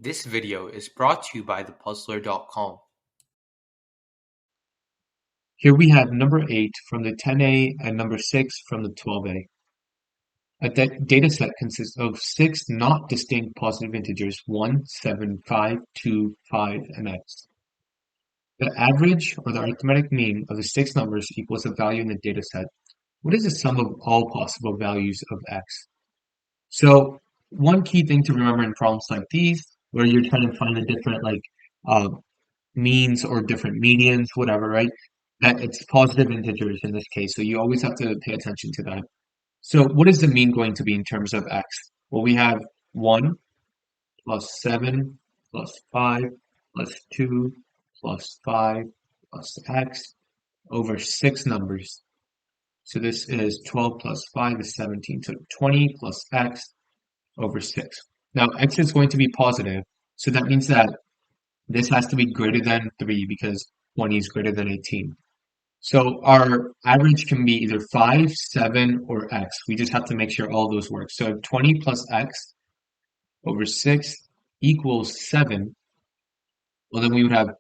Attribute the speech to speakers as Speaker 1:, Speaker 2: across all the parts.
Speaker 1: This video is brought to you by thepuzzler.com.
Speaker 2: Here we have number 8 from the 10A and number 6 from the 12A. A data set consists of 6 not distinct positive integers 1, 7, 5, 2, 5, and x. The average or the arithmetic mean of the 6 numbers equals the value in the data set. What is the sum of all possible values of x? So one key thing to remember in problems like these, where you're trying to find the different means or different medians, whatever, right? That it's positive integers in this case, so you always have to pay attention to that. So what is the mean going to be in terms of x? Well, we have 1 plus 7 plus 5 plus 2 plus 5 plus x over 6 numbers. So this is 12 plus 5 is 17, so 20 plus x over 6. Now x is going to be positive, so that means that this has to be greater than 3 because 20 is greater than 18. So our average can be either 5, 7, or x. We just have to make sure all those work. So 20 plus x over 6 equals 7. Well, then we would have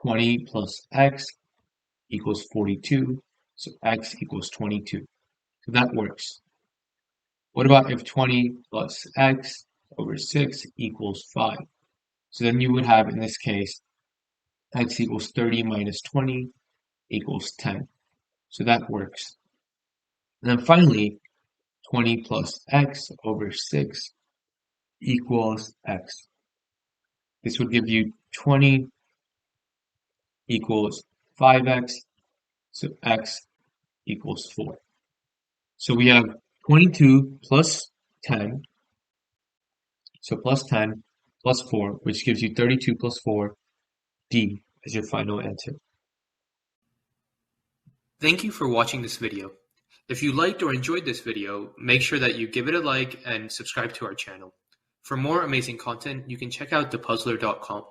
Speaker 2: 20 plus x equals 42. So x equals 22. So that works. What about if 20 plus x over 6 equals 5? So then you would have, in this case, x equals 30 minus 20 equals 10. So that works. And then finally, 20 plus x over 6 equals x. This would give you 20 equals 5x, so x equals 4. So we have 22 plus 10, so plus 10 plus 4, which gives you 32 plus 4, D as your final answer.
Speaker 1: Thank you for watching this video. If you liked or enjoyed this video, make sure that you give it a like and subscribe to our channel. For more amazing content, you can check out thepuzzler.com.